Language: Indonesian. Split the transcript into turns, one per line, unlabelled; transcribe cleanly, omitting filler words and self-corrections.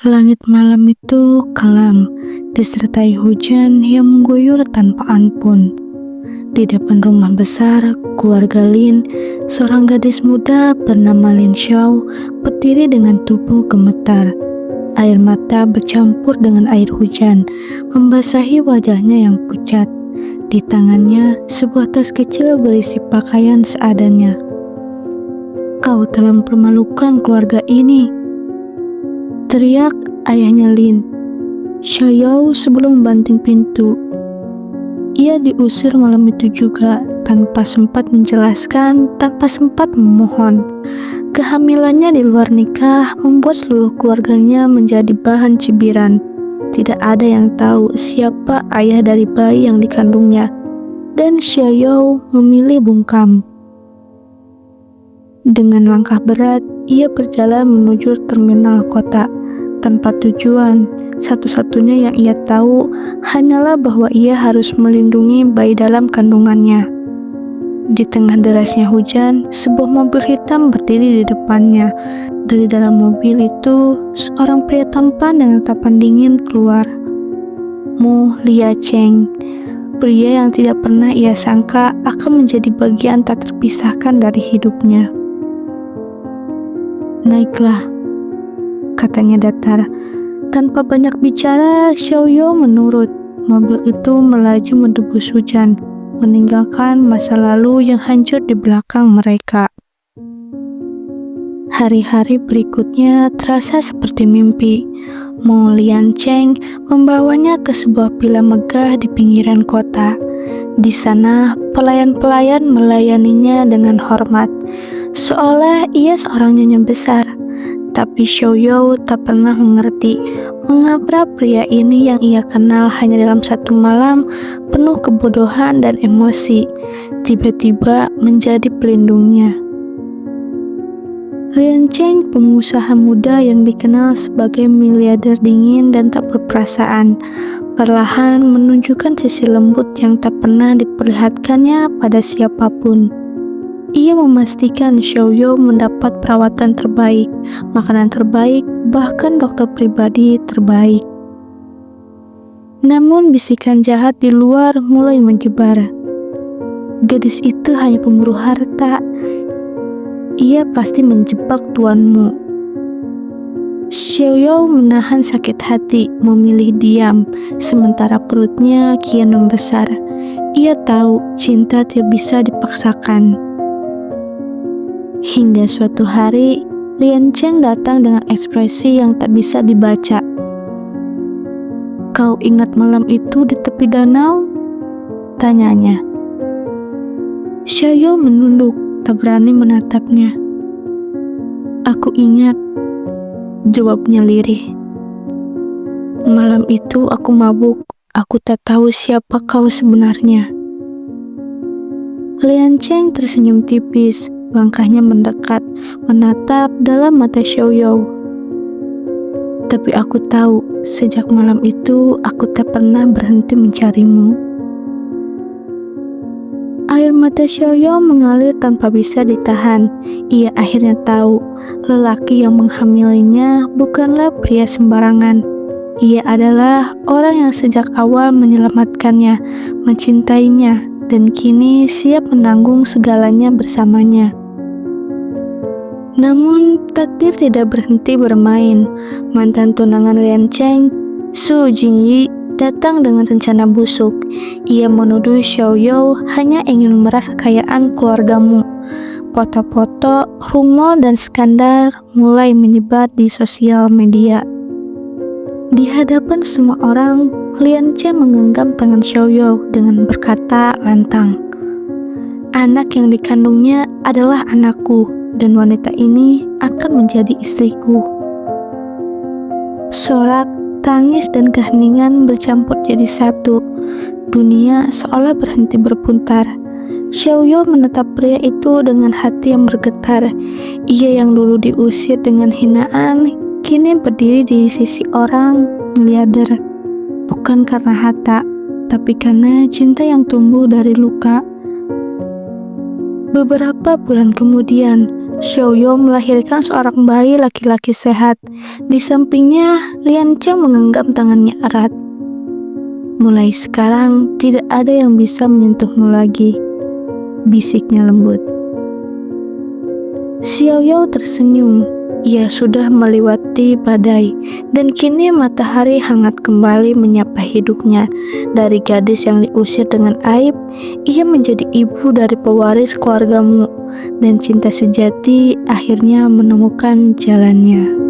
Langit malam itu kelam, disertai hujan yang mengguyur tanpa ampun. Di depan rumah besar, keluarga Lin, seorang gadis muda bernama Lin Xiao, berdiri dengan tubuh gemetar. Air mata bercampur dengan air hujan, membasahi wajahnya yang pucat. Di tangannya, sebuah tas kecil berisi pakaian seadanya. "Kau telah mempermalukan keluarga ini," teriak ayahnya Lin Xiao sebelum membanting pintu. Ia diusir malam itu juga, tanpa sempat menjelaskan, tanpa sempat memohon. Kehamilannya di luar nikah membuat seluruh keluarganya menjadi bahan cibiran. Tidak ada yang tahu siapa ayah dari bayi yang dikandungnya, dan Xiao memilih bungkam. Dengan langkah berat, ia berjalan menuju terminal kota. Tanpa tujuan, satu-satunya yang ia tahu hanyalah bahwa ia harus melindungi bayi dalam kandungannya. Di tengah derasnya hujan, sebuah mobil hitam berdiri di depannya. Dari dalam mobil itu, seorang pria tampan dengan tatapan dingin keluar. Mu Liacheng, pria yang tidak pernah ia sangka akan menjadi bagian tak terpisahkan dari hidupnya. "Naiklah," katanya datar. Tanpa banyak bicara, Xiaoyo menurut. Mobil itu melaju menembus hujan, meninggalkan masa lalu yang hancur di belakang mereka. Hari-hari berikutnya terasa seperti mimpi. Mo Liancheng membawanya ke sebuah villa megah di pinggiran kota. Di sana, pelayan-pelayan melayaninya dengan hormat, seolah ia seorang nyonya besar. Tapi Xiaoyo tak pernah mengerti mengapa pria ini yang ia kenal hanya dalam satu malam penuh kebodohan dan emosi, tiba-tiba menjadi pelindungnya. Lian Cheng, pengusaha muda yang dikenal sebagai miliarder dingin dan tak berperasaan, perlahan menunjukkan sisi lembut yang tak pernah diperlihatkannya pada siapapun. Ia memastikan Xiaoyo mendapat perawatan terbaik, makanan terbaik, bahkan dokter pribadi terbaik. Namun bisikan jahat di luar mulai menyebar. "Gadis itu hanya pemburu harta. Ia pasti menjebak tuanmu." Xiaoyo menahan sakit hati, memilih diam, sementara perutnya kian membesar. Ia tahu cinta tidak bisa dipaksakan. Hingga suatu hari, Lian Cheng datang dengan ekspresi yang tak bisa dibaca. "Kau ingat malam itu di tepi danau?" tanyanya. Xiaoyo menunduk, tak berani menatapnya. "Aku ingat," jawabnya lirih. "Malam itu aku mabuk, aku tak tahu siapa kau sebenarnya." Lian Cheng tersenyum tipis. Langkahnya mendekat, menatap dalam mata Xiaoyo. "Tapi aku tahu, sejak malam itu aku tak pernah berhenti mencarimu." Air mata Xiaoyo mengalir tanpa bisa ditahan. Ia akhirnya tahu, lelaki yang menghamilinya bukanlah pria sembarangan. Ia adalah orang yang sejak awal menyelamatkannya, mencintainya, dan kini siap menanggung segalanya bersamanya. Namun, takdir tidak berhenti bermain. Mantan tunangan Lian Cheng, Su Jingyi, datang dengan rencana busuk. Ia menuduh Xiaoyo hanya ingin memeras kekayaan keluargamu. Foto-foto, rumor, dan skandal mulai menyebar di sosial media. Di hadapan semua orang, Lian Cheng menggenggam tangan Xiaoyo dengan berkata lantang, "Anak yang dikandungnya adalah anakku, dan wanita ini akan menjadi istriku." Sorak, tangis, dan keheningan bercampur jadi satu. Dunia seolah berhenti berputar. Xiaoyo menatap pria itu dengan hati yang bergetar. Ia yang dulu diusir dengan hinaan, kini berdiri di sisi orang miliarder. Bukan karena harta, tapi karena cinta yang tumbuh dari luka. Beberapa bulan kemudian, Xiaoyou melahirkan seorang bayi laki-laki sehat. Di sampingnya, Lian Cheng menggenggam tangannya erat. "Mulai sekarang, tidak ada yang bisa menyentuhmu lagi," bisiknya lembut. Xiaoyou tersenyum. Ia sudah melewati badai, dan kini matahari hangat kembali menyapa hidupnya. Dari gadis yang diusir dengan aib, ia menjadi ibu dari pewaris keluargamu, dan cinta sejati akhirnya menemukan jalannya.